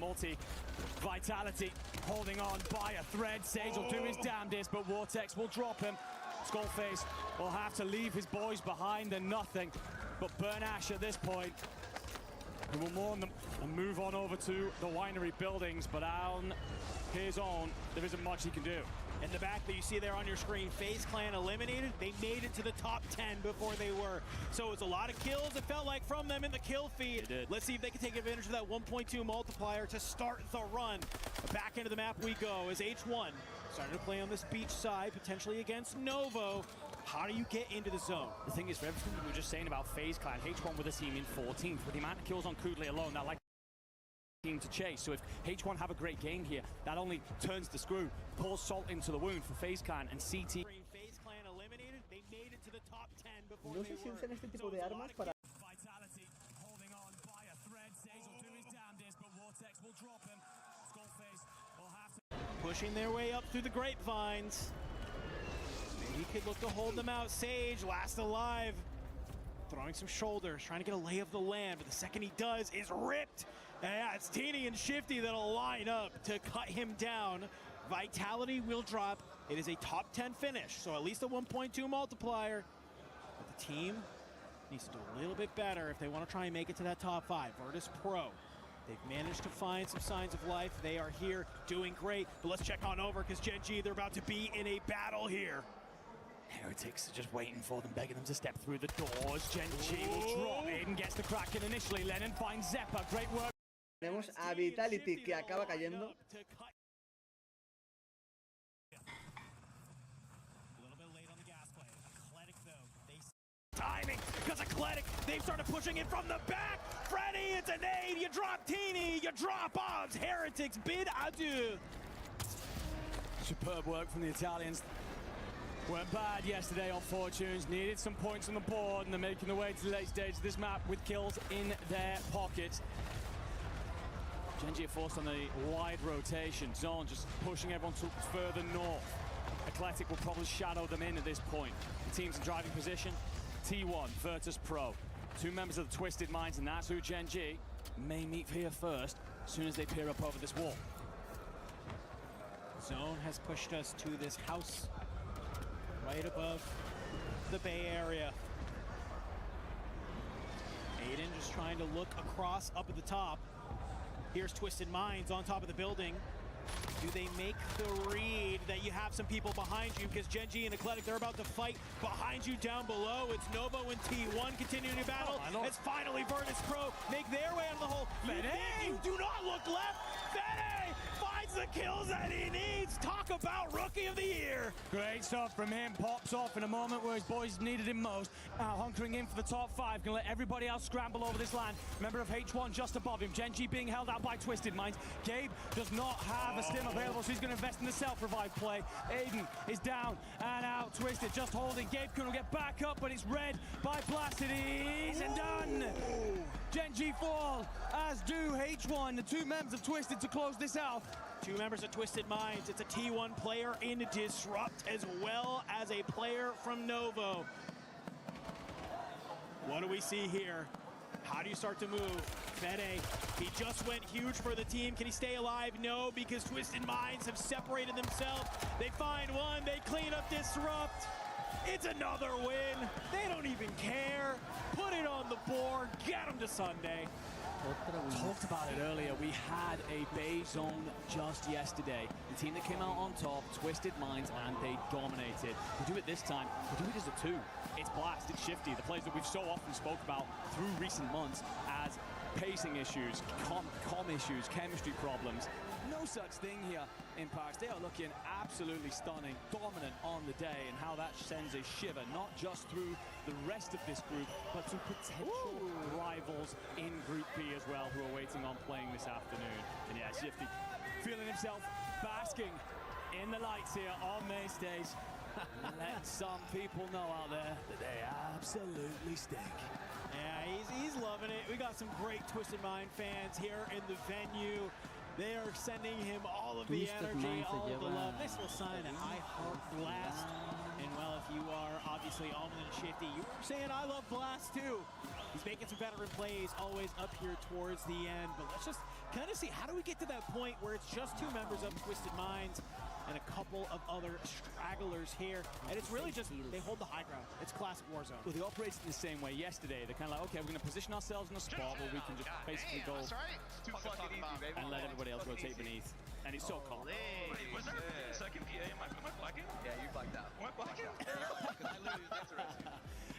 multi. Vitality holding on by a thread. Sage will do his damnedest, but Vortex will drop him. Skullface will have to leave his boys behind and nothing but burn ash at this point. He will mourn them and move on over to the winery buildings, but on his own, there isn't much he can do. In the back that you see there on your screen, FaZe Clan eliminated. They made it to the top 10 before they were. So it's a lot of kills, it felt like, from them in the kill feed. Let's see if they can take advantage of that 1.2 multiplier to start the run. Back into the map we go as H1 starting to play on this beach side, potentially against Novo. How do you get into the zone? The thing is, for everything we were just saying about FaZe Clan, H1 with a team in 14th, with the amount of kills on Kudley alone, that like team to chase. So if H1 have a great game here, that only turns the screw, pours salt into the wound for FaZe Clan and CT. FaZe Clan eliminated. They made it to the top 10 before No sé si usan este tipo de armas para... Vitality holding on by a thread. Sage will do his damnedest, but Vortex will drop him. Skullface will have to... Pushing their way up through the grapevines. Maybe he could look to hold them out. Sage, last alive. Throwing some shoulders, trying to get a lay of the land, but the second he does is ripped. And yeah, it's Teeny and Shifty that'll line up to cut him down. Vitality will drop. It is a top 10 finish, so at least a 1.2 multiplier. But the team needs to do a little bit better if they want to try and make it to that top 5. Virtus Pro, they've managed to find some signs of life. They are here doing great, but let's check on over because Gen G, they're about to be in a battle here. Heretics are just waiting for them, begging them to step through the doors. Gen G will drop. Aiden gets the crack in initially. Lennon finds Zeppa. Great work. Tenemos a Vitality que acaba cayendo. Timing, because Eclectic, they've started pushing it from the back. Freddy, it's a nade. You drop Teeny, you drop bombs. Heretics bid adieu. Superb work from the Italians. Weren't bad yesterday on Fortunes. Needed some points on the board, and they're making their way to the late stage of this map with kills in their pockets. Gen G are forced on the wide rotation zone, just pushing everyone to further north. Eclectic will probably shadow them in at this point. The team's in driving position. T1, Virtus Pro. Two members of the Twisted Minds, and that's who Gen G may meet here first, as soon as they peer up over this wall. Zone has pushed us to this house right above the Bay Area. Aiden just trying to look across up at the top. Here's Twisted Minds on top of the building. Do they make the read that you have some people behind you? Because Gen G and Eclectic, they're about to fight behind you down below. It's Novo and T1 continuing to battle. It's finally Virtus Pro make their way out of the hole. You do not look left. Fede finds the kills that he needs. Talk about Rookie of the Year. Great stuff from him. Pops off in a moment where his boys needed him most. Hunkering in for the top 5. Gonna let everybody else scramble over this land. Member of H1 just above him. Gen G being held out by Twisted Minds. Gabe does not have a stim available, so he's going to invest in the self-revive play. Aiden is down and out. Twisted just holding. Gabe couldn't get back up, but it's read by Blastides and done. Gen G fall, as do H1. The two members of Twisted to close this out. Two members of Twisted Minds. It's a T1 player in Disrupt, as well as a player from Novo. What do we see here? How do you start to move? Fede, he just went huge for the team. Can he stay alive? No, because Twisted Minds have separated themselves. They find one, they clean up Disrupt. It's another win. They don't even care. Put it on the board, get them to Sunday. Talked about it earlier. We had a Bay zone just yesterday. The team that came out on top, Twisted Minds, and they dominated. We do it this time. We do it as a 2. It's Blast, it's Shifty, the players that we've so often spoke about through recent months as pacing issues, com issues, chemistry problems. No such thing here in Paris. They are looking absolutely stunning, dominant on the day, and how that sends a shiver, not just through the rest of this group, but to potential rivals in Group B as well, who are waiting on playing this afternoon. And yeah, Shifty feeling himself basking in the lights here on May stage. Let some people know out there that they absolutely stink. Yeah, he's loving it. We got some great Twisted Mind fans here in the venue. They are sending him all of the energy, all of the love. Nice little sign that I heart Blast. And well, if you are obviously Almond and Shifty, you were saying I love Blast too. He's making some veteran plays always up here towards the end. But let's just kind of see how do we get to that point where it's just 2 members of Twisted Minds and a couple of other stragglers here, and it's really just they hold the high ground. It's classic Warzone. Well, they operated in the same way yesterday. They're kind of like, okay, we're going to position ourselves in a spot where we can just basically go and let everybody else rotate beneath. And it's so calm. Was there a second PA? Am I blacking? Yeah, you blacked out. Am I blacking? Because I literally was interested.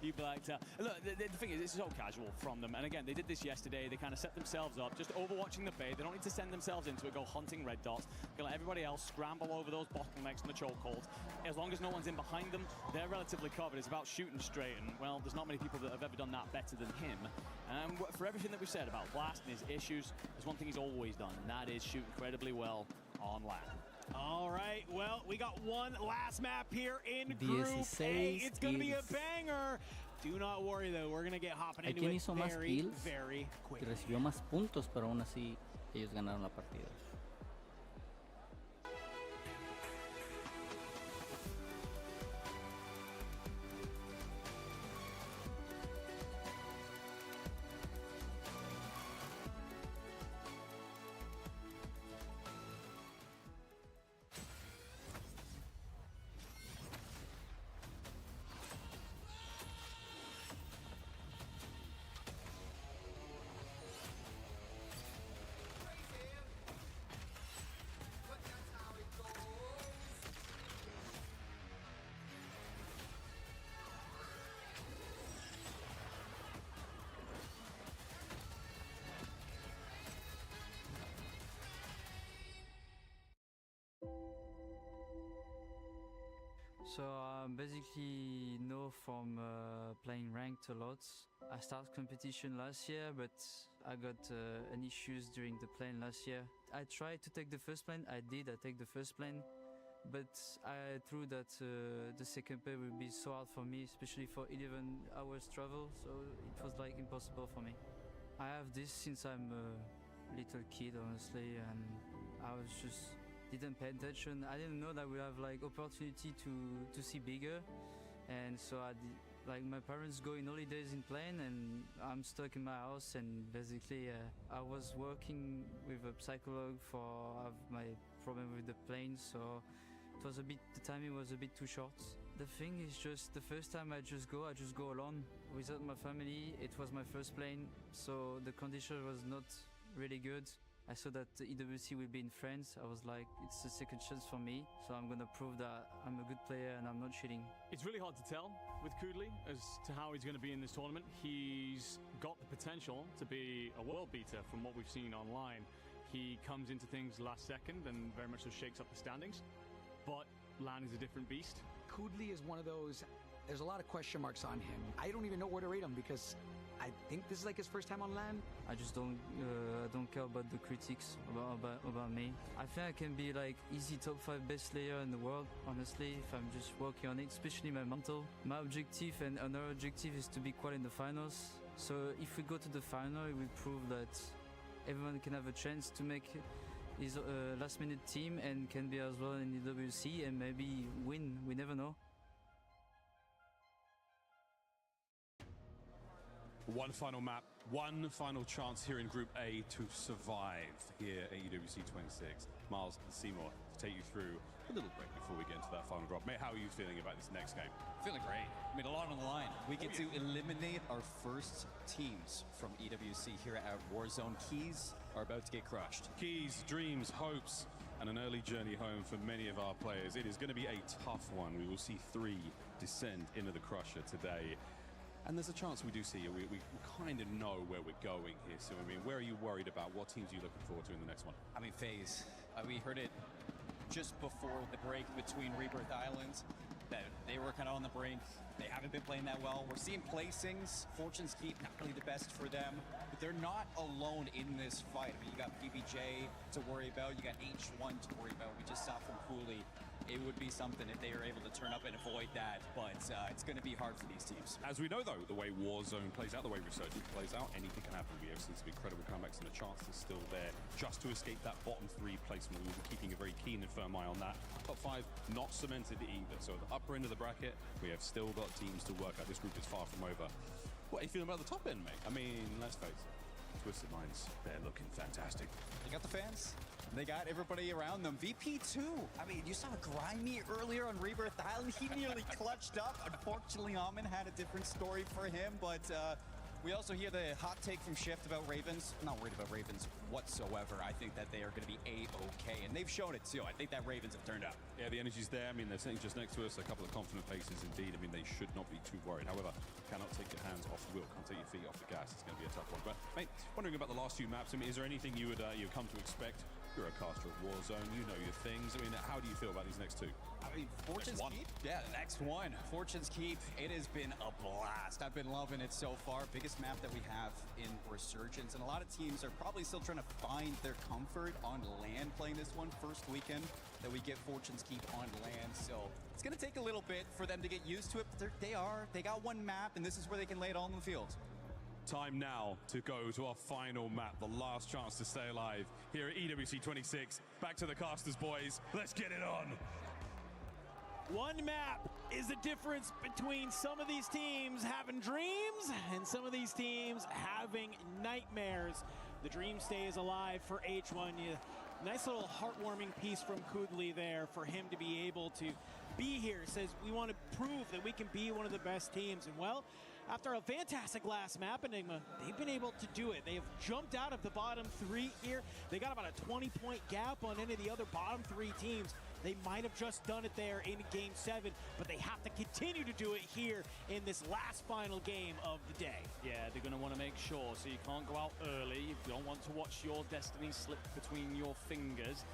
You blacked out. Look, the thing is, this is so casual from them. And again, they did this yesterday. They kind of set themselves up, just overwatching the bait. They don't need to send themselves into it, go hunting red dots. They're going to let everybody else scramble over those bottlenecks and the chokehold. As long as no one's in behind them, they're relatively covered. It's about shooting straight. And, well, there's not many people that have ever done that better than him. And for everything that we've said about Blast and his issues, there's one thing he's always done, and that is shoot incredibly well on land. All right, well, we got one last map here in Group A. It's going to be a banger. Do not worry, though. We're going to get hopping into it very, very quickly. Recibió más puntos, pero aún así ellos ganaron la partida. So basically know from playing ranked a lot. I started competition last year, but I got an issues during the plane last year. I tried to take the first plane. I take the first plane, but I thought that the second plane would be so hard for me, especially for 11 hours travel. So it was like impossible for me. I have this since I'm a little kid, honestly, and I was just didn't pay attention. I didn't know that we have like opportunity to see bigger, and so like my parents go in holidays in plane, and I'm stuck in my house. And basically, I was working with a psychologist for my problem with the plane, so it was the timing was a bit too short. The thing is just the first time I just go alone without my family. It was my first plane, so the condition was not really good. I saw that the EWC will be in France. I was like, it's a second chance for me, so I'm gonna prove that I'm a good player and I'm not cheating. It's really hard to tell with Kudli as to how he's going to be in this tournament. He's got the potential to be a world beater from what we've seen online. He comes into things last second and very much so shakes up the standings, but LAN is a different beast. Kudli is one of those, there's a lot of question marks on him. I don't even know where to rate him because I think this is like his first time on LAN. I just don't care about the critics about me. I think I can be like easy top 5 best player in the world, honestly, if I'm just working on it, especially my mental. My objective and another objective is to be quite in the finals. So if we go to the final, we prove that everyone can have a chance to make his last minute team and can be as well in the EWC and maybe win. We never know. One final map, one final chance here in Group A to survive here at EWC 26. Miles and Seymour to take you through a little break before we get into that final drop. Mate, how are you feeling about this next game? Feeling great. I mean, a lot on the line. We get to eliminate our first teams from EWC here at Warzone. Keys are about to get crushed. Keys, dreams, hopes, and an early journey home for many of our players. It is going to be a tough one. We will see 3 descend into the Crusher today. And there's a chance we do see you. We kind of know where we're going here. So, I mean, where are you worried about? What teams are you looking forward to in the next one? I mean, FaZe. We heard it just before the break between Rebirth Islands that they were kind of on the brink. They haven't been playing that well. We're seeing placings. Fortune's Keep, not really the best for them. But they're not alone in this fight. I mean, you got PBJ to worry about. You got H1 to worry about. We just saw from Cooley. It would be something if they are able to turn up and avoid that, but it's going to be hard for these teams. As we know, though, the way Warzone plays out, the way Resurgence plays out, anything can happen. We have seen some incredible comebacks, and the chance is still there just to escape that bottom 3 placement. We'll be keeping a very keen and firm eye on that. Top 5 not cemented either, so at the upper end of the bracket, we have still got teams to work out. This group is far from over. What are you feeling about the top end, mate? I mean, let's face it. Twisted Minds, they're looking fantastic. They got the fans. They got everybody around them. VP2. I mean, you saw Grimy earlier on Rebirth Island. He nearly clutched up. Unfortunately, Amin had a different story for him, but we also hear the hot take from Shift about Ravens. I'm not worried about Ravens whatsoever. I think that they are going to be A-okay, and they've shown it too. I think that Ravens have turned up. Yeah, the energy's there. I mean, they're sitting just next to us. A couple of confident faces indeed. I mean, they should not be too worried. However, cannot take your hands off the wheel. Can't take your feet off the gas. It's going to be a tough one. But, mate, wondering about the last few maps. I mean, is there anything you would you come to expect? You're a caster of Warzone. You know your things. I mean, how do you feel about these next two? I mean, Fortune's Keep? Yeah, the next one. Fortune's Keep. It has been a blast. I've been loving it so far. Biggest map that we have in Resurgence. And a lot of teams are probably still trying to find their comfort on land playing this one. First weekend that we get Fortune's Keep on land. So it's going to take a little bit for them to get used to it. But they got one map, and this is where they can lay it all in the field. Time now to go to our final map, the last chance to stay alive here at EWC 26. Back to the casters, boys. Let's get it on. One map is the difference between some of these teams having dreams and some of these teams having nightmares. The dream stays alive for H1. Nice little heartwarming piece from Kudli there for him to be able to be here. Says we want to prove that we can be one of the best teams. And well, after a fantastic last map, Enigma, they've been able to do it. They have jumped out of the bottom three here. They got about a 20-point gap on any of the other bottom three teams. They might have just done it there in Game 7, but they have to continue to do it here in this last final game of the day. Yeah, they're going to want to make sure, so you can't go out early. You don't want to watch your destiny slip between your fingers.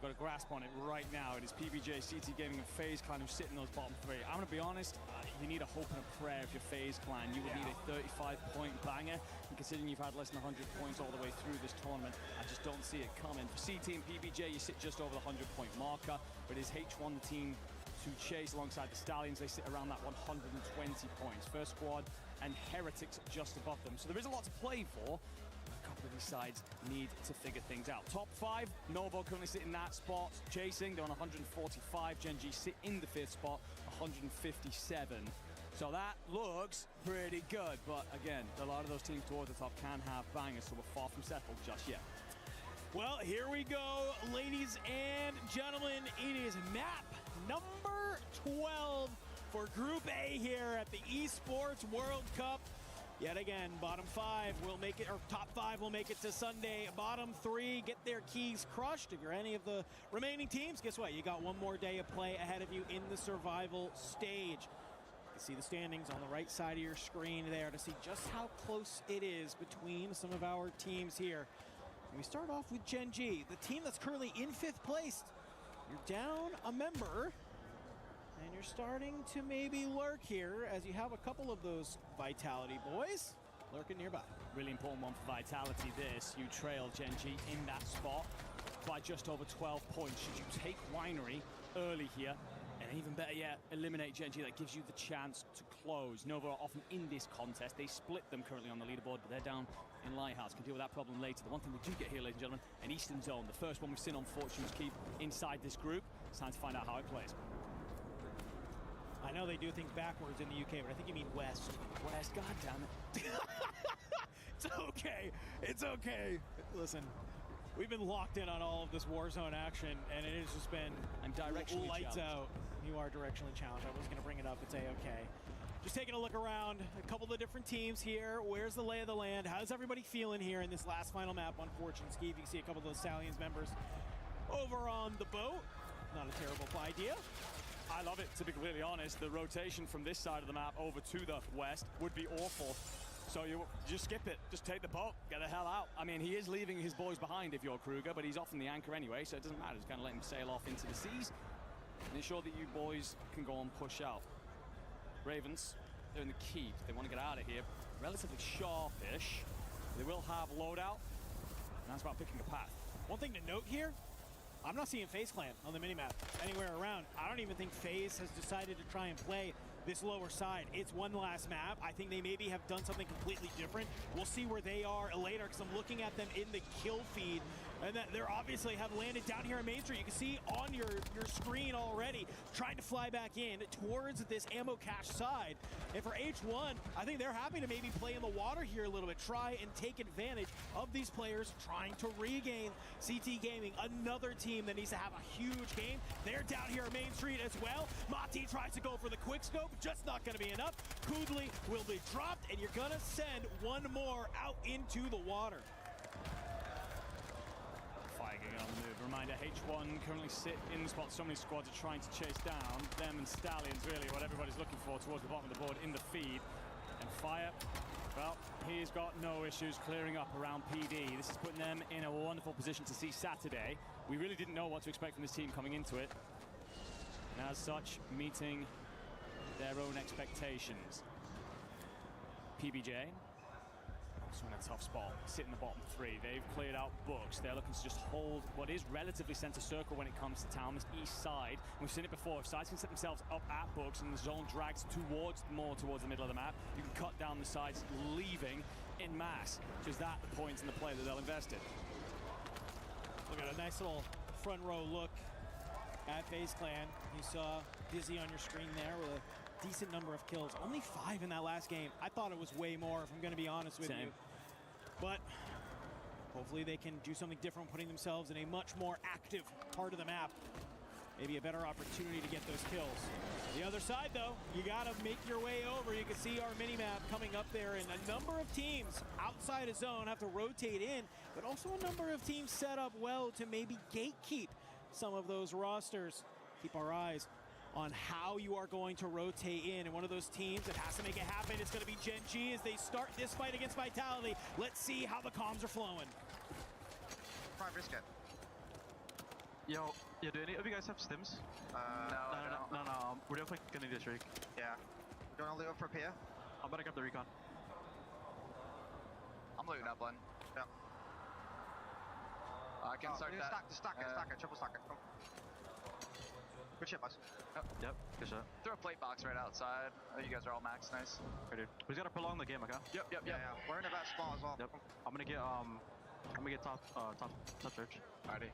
Got a grasp on it right now. It is PBJ, CT Gaming, and FaZe Clan who sit in those bottom three. I'm going to be honest, you need a hope and a prayer if you're FaZe Clan. You would need a 35-point banger. And considering you've had less than 100 points all the way through this tournament, I just don't see it coming. For CT and PBJ, you sit just over the 100-point marker. But is H1 the team to chase alongside the Stallions? They sit around that 120 points. First Squad and Heretics just above them. So there is a lot to play for. A couple of these sides need to figure things out. Top 5, Novo currently sit in that spot, chasing. They're on 145. Gen G sit in the 5th spot, 157. So that looks pretty good. But again, a lot of those teams towards the top can have bangers, so we're far from settled just yet. Well, here we go, ladies and gentlemen. It is map number 12 for Group A here at the Esports World Cup. Yet again, bottom 5 will make it, or top 5 will make it to Sunday. Bottom 3 get their keys crushed. If you're any of the remaining teams, guess what? You got one more day of play ahead of you in the survival stage. You can see the standings on the right side of your screen there to see just how close it is between some of our teams here. And we start off with Gen G, the team that's currently in 5th place. You're down a member, and you're starting to maybe lurk here as you have a couple of those Vitality boys lurking nearby. Really important one for Vitality this. You trail Gen G in that spot by just over 12 points. Should you take Winery early here, and even better yet, eliminate Gen G, that gives you the chance to close. Nova are often in this contest. They split them currently on the leaderboard, but they're down in Lighthouse. Can deal with that problem later. The one thing we do get here, ladies and gentlemen, an Eastern Zone. The first one we've seen on Fortune's Keep inside this group. It's time to find out how it plays. I know they do things backwards in the UK, but I think you mean West. West, god damn it. It's okay. It's okay. Listen, we've been locked in on all of this Warzone action, and it has just been directionally lights challenged. out. You are directionally challenged. I was going to bring it up. It's A-okay. Just taking a look around, a couple of the different teams here. Where's the lay of the land? How's everybody feeling here in this last final map on Fortune's Keep? You can see a couple of those Stallions members over on the boat. Not a terrible idea. I love it, to be completely honest. The rotation from this side of the map over to the west would be awful. So you just skip it. Just take the boat. Get the hell out. I mean, he is leaving his boys behind if you're Kruger, but he's often the anchor anyway, so it doesn't matter. Just kind of let him sail off into the seas and ensure that you boys can go and push out. Ravens, they're in the keep. They want to get out of here. Relatively sharpish. They will have loadout, and that's about picking a path. One thing to note here, I'm not seeing FaZe Clan on the minimap anywhere around. I don't even think FaZe has decided to try and play this lower side. It's one last map. I think they maybe have done something completely different. We'll see where they are later, because I'm looking at them in the kill feed. And that they're obviously have landed down here in Main Street. You can see on your screen already, trying to fly back in towards this ammo cache side. And for H1, I think they're happy to maybe play in the water here a little bit, try and take advantage of these players trying to regain. CT Gaming, another team that needs to have a huge game. They're down here in Main Street as well. Mati tries to go for the quick scope, just not gonna be enough. Kudli will be dropped, and you're gonna send one more out into the water. Getting on the move. Reminder, H1 currently sit in the spot. So many squads are trying to chase down them, and Stallions really what everybody's looking for towards the bottom of the board in the feed. And Fire, well, he's got no issues clearing up around PD. This is putting them in a wonderful position to see Saturday. We really didn't know what to expect from this team coming into it, and as such, meeting their own expectations. PBJ also in a tough spot, sit in the bottom three. They've cleared out Books. They're looking to just hold what is relatively center circle when it comes to town, this east side. We've seen it before. If sides can set themselves up at Books and the zone drags more towards the middle of the map, you can cut down the sides, leaving in mass. Just that the points in the play that they'll invest in. Look at a nice little front row look at FaZe Clan. You saw Dizzy on your screen there with a decent number of kills. Only 5 in that last game. I thought it was way more, if I'm going to be honest with you. But hopefully they can do something different, putting themselves in a much more active part of the map. Maybe a better opportunity to get those kills. The other side, though, you got to make your way over. You can see our mini-map coming up there, and a number of teams outside of zone have to rotate in, but also a number of teams set up well to maybe gatekeep some of those rosters. Keep our eyes on how you are going to rotate in. And one of those teams that has to make it happen is going to be Gen G as they start this fight against Vitality. Let's see how the comms are flowing. Prime risk it. Yo, do any of you guys have stims? No. We're definitely gonna need a streak. Yeah. Do you want to loot up for a pier? I'm about to grab the recon. I'm looting up one. Yeah. I can start that. Stack it, triple stack it. Come. Good shit, boys. Yep, good shot. Throw a plate box right outside. Oh, you guys are all max, nice. Okay, dude. We just gotta prolong the game, okay? Yep. Yeah. We're in a bad spot as well. Yep. I'm gonna get top church. Alrighty.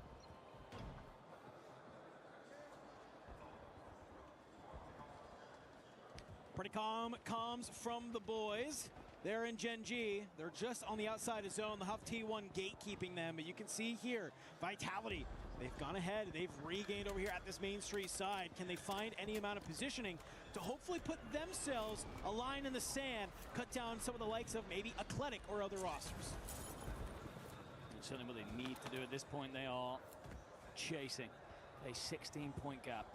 Pretty calm comms from the boys. They're in Gen G. They're just on the outside of zone. The Huff T1 gatekeeping them. But you can see here, Vitality, they've gone ahead. They've regained over here at this Main Street side. Can they find any amount of positioning to hopefully put themselves a line in the sand, cut down some of the likes of maybe Eclectic or other rosters? And certainly what they need to do at this point, they are chasing a 16-point gap.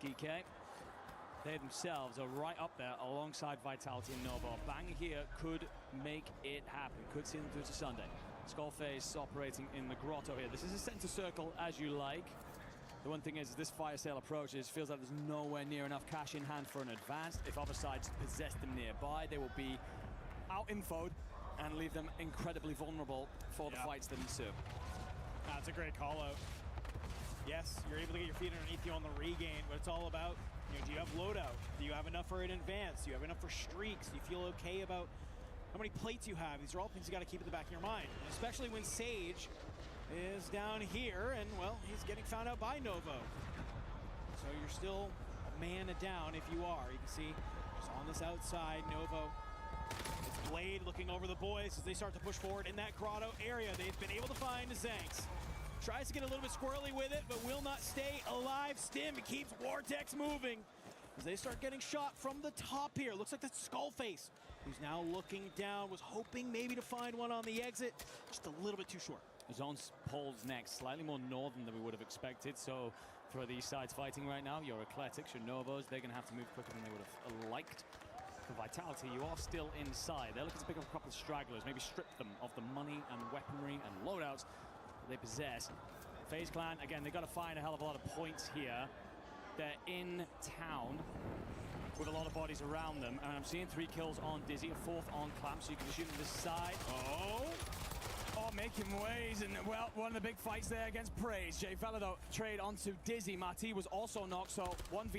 GK. They themselves are right up there alongside Vitality and Novo. Bang here could make it happen. Could see them through to Sunday. Skullface operating in the grotto here. This is a center circle as you like. The one thing is this fire sale approaches, feels like there's nowhere near enough cash in hand for an advance. If other sides possess them nearby, they will be out-infoed and leave them incredibly vulnerable for the fights that ensue. That's a great call out. Yes, you're able to get your feet underneath you on the regain, but it's all about, do you have loadout? Do you have enough for an advance? Do you have enough for streaks? Do you feel okay about how many plates you have? These are all things you got to keep in the back of your mind, especially when Sage is down here and, well, he's getting found out by Novo. So you're still a man down if you are. You can see just on this outside, Novo. It's Blade looking over the boys as they start to push forward in that grotto area. They've been able to find Zanks. Tries to get a little bit squirrely with it, but will not stay alive. Stim keeps Vortex moving as they start getting shot from the top here. Looks like that's Skullface, who's now looking down, was hoping maybe to find one on the exit. Just a little bit too short. Zone's polls next, slightly more northern than we would have expected. So for these sides fighting right now, your Eclectics, your Novos, they're going to have to move quicker than they would have liked. For Vitality, you are still inside. They're looking to pick up a couple of stragglers, maybe strip them of the money and weaponry and loadouts they possess. FaZe Clan, again, they've got to find a hell of a lot of points here. They're in town with a lot of bodies around them, and I'm seeing 3 kills on Dizzy, a 4th on Clamp, so you can shoot them this side. Oh, making waves, and well, one of the big fights there against Praise. Jay Fella, though, trade onto Dizzy. Marti was also knocked, so 1v